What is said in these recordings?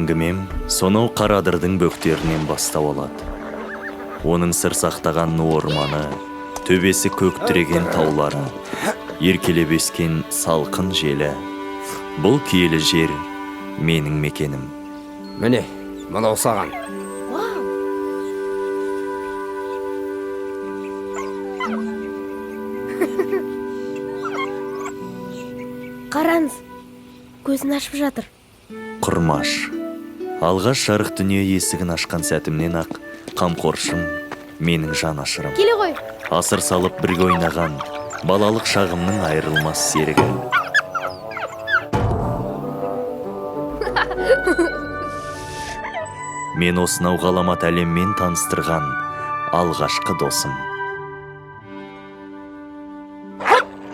әңгімем сонау Қарадырдың бөктерінен бастау алады. Оның сыр сақтаған ну орманы, төбесі көк тіреген таулары, еркелеп ескен салқын желі. Бұл киелі жер менің мекенім. Міне, мынау саған. Қараңыз, көзін ашып жатыр. Құрмаш. Алғаш жарық дүние есігін ашқан сәтімнен ақ қамқоршым, менің жанашырым. Келе ғой. Асыр салып бірге ойнаған балалық шағымның айырылмас серігі. Мен осынау ғаламат әлеммен таныстырған алғашқы досым.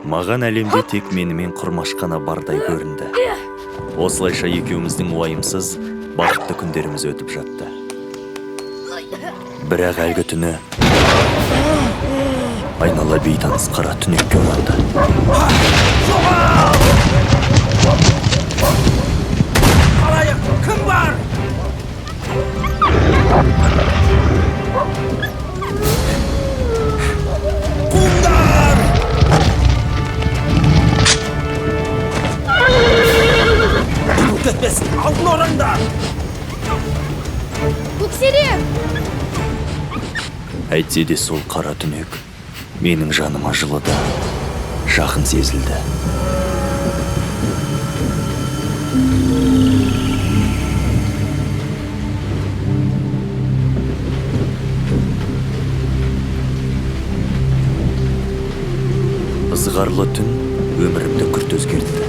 Маған әлемде тек менімен Құрмаш қана бардай көрінді. Осылайша екеуміздің уайымсыз бақытты күндеріміз өтіп жатты. Бірақ әлгі түні айнала бейтаныс қара түнекке оранды. Қалайық, кім бар? Құмдар! Кетпесін, алдын ораңдар! Көксерек! Әйтсе де сол қара түнек менің жаныма жылы да жақын сезілді. Ызғарлы түн өмірімді күрт өзгертті.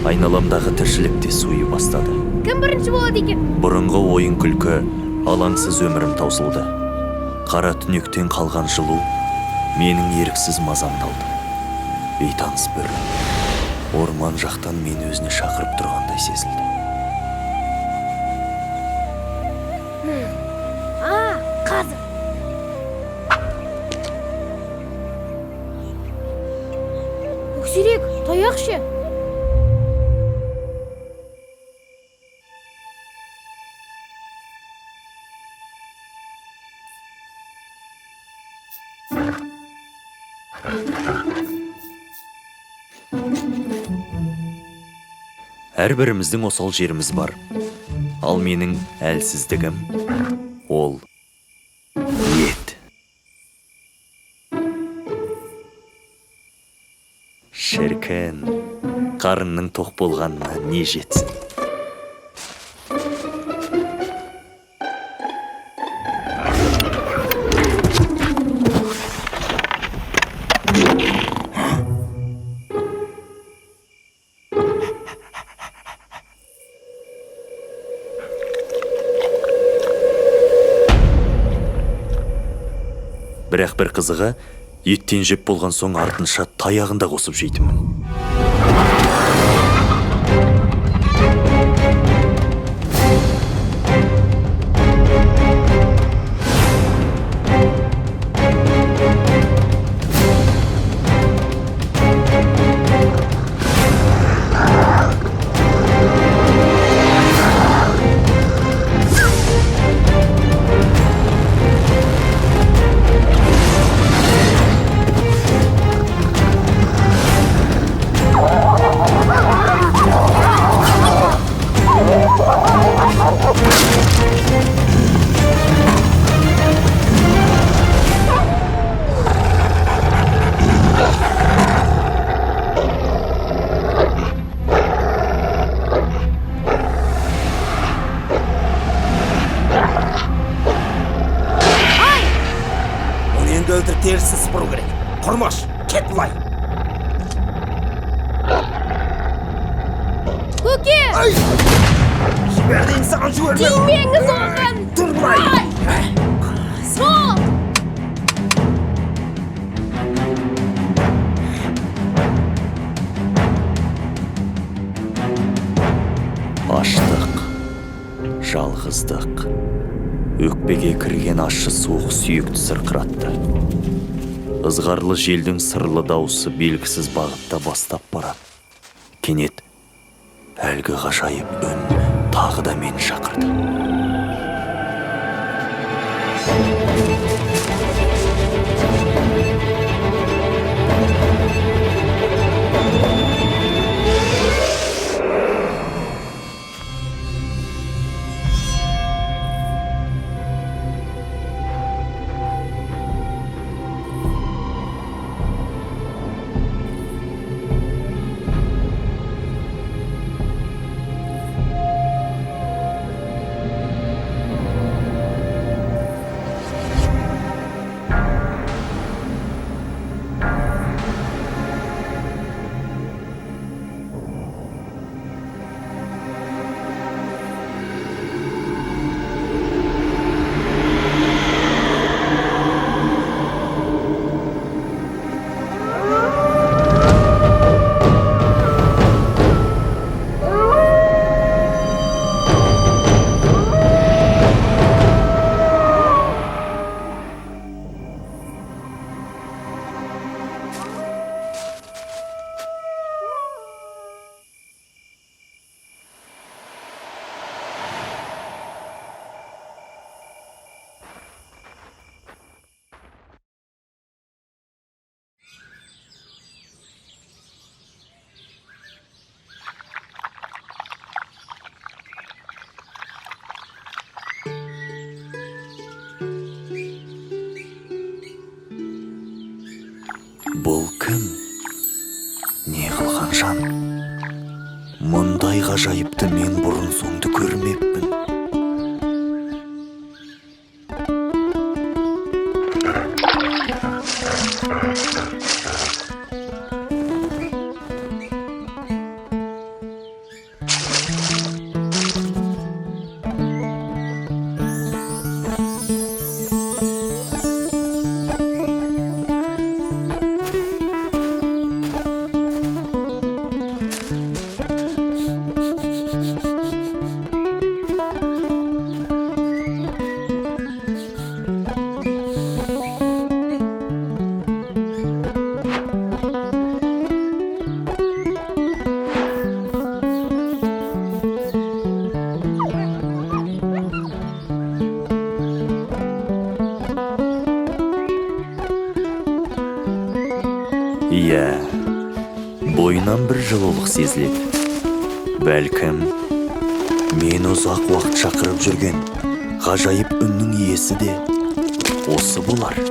Айналамдағы тіршілікте суи бастады. Кім бірінші болады екен? Бұрынғы ойын күлкі, алаңсыз өмірім таусылды. Қара түнектен қалған жылу менің еріксіз мазамды алды. Бейтаныс бір орман жақтан мені өзіне шақырып тұрғандай сезілді. Қазір. Көксерек, таяқшы. Әрбіріміздің осал жеріміз бар. Ал менің әлсіздігім ол ет. Шіркін, қарынның тоқ болғанына не жетсін. Бірақ бір қызығы, еттен жеп болған соң артынша таяғында қосып жейтінмін. Өлтір терісі сыпыру керек. Құрмаш, кет бұлай. Көке! Жібердейін саған жібермем. Тимеңіз оған! Тұр бұлай. Сол! Аштық, жалғыздық, өкпеге кірген ащы суық сүйекті сырқыратты. Ызғарлы желдің сырлы дауысы белгісіз бағытта бастап барады. Кенет әлгі ғажайып үн тағы да мені шақырды. Бұл кім? Не қылған жан? Мұндай ғажайыпты мен бұрын соңды көрмеппін. Иә, бойынан бір жылулық сезіледі. Бәлкім, мен ұзақ уақыт шақырып жүрген ғажайып үннің иесі де осы болар.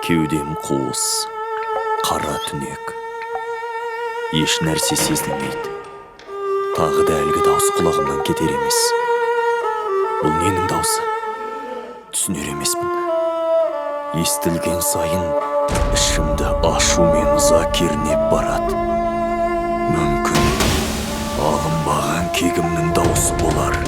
Кеудем қуыс, қара түнек. Еш нәрсе сезілмейді. Тағы да әлгі дауыс құлағымнан кетер емес. Бұл ненің даусы? Түсінер емеспін. Естілген сайын ішімді ашу мен ыза кернеп барады. Мүмкін алынбаған кегімнің даусы болар.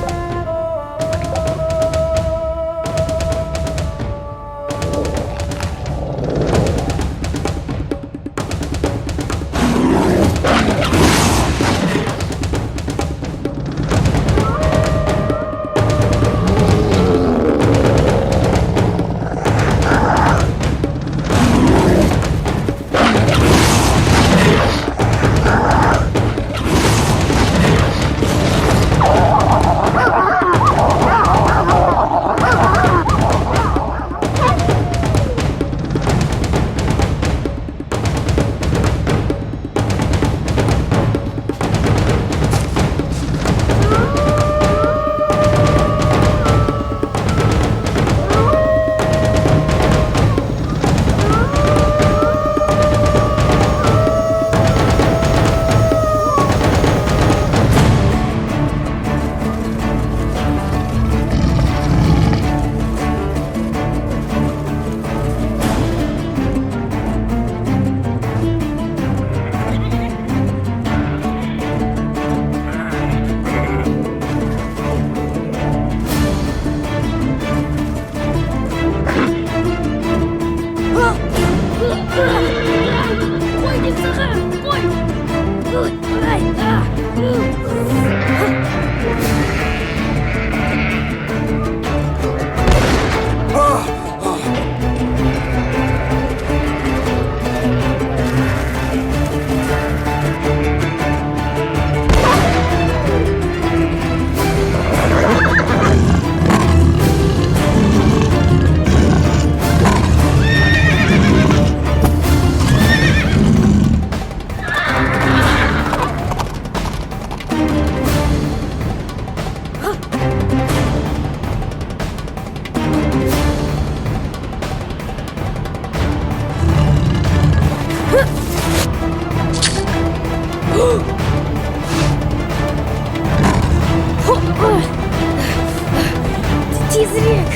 Көксерек.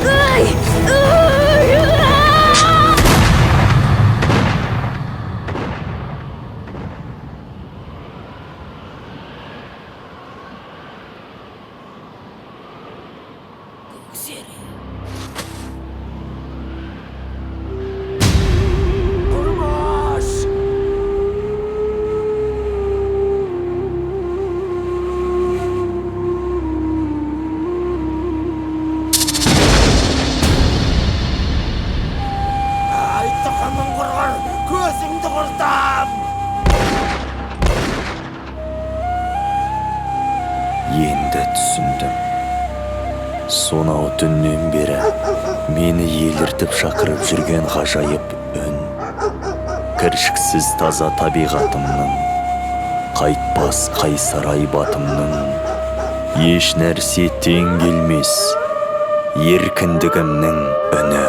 Ай! Құрмаш! Ай, тұқымың құрғыр, көзіңді құртам! Енді түсіндім. Сонау түннен бері мені еліртіп шақырып жүрген ғажайып үн. Кіршіксіз таза табиғатымның, қайтпас қайсар айбатымның, еш нәрсе тең келмес еркіндігімнің үні.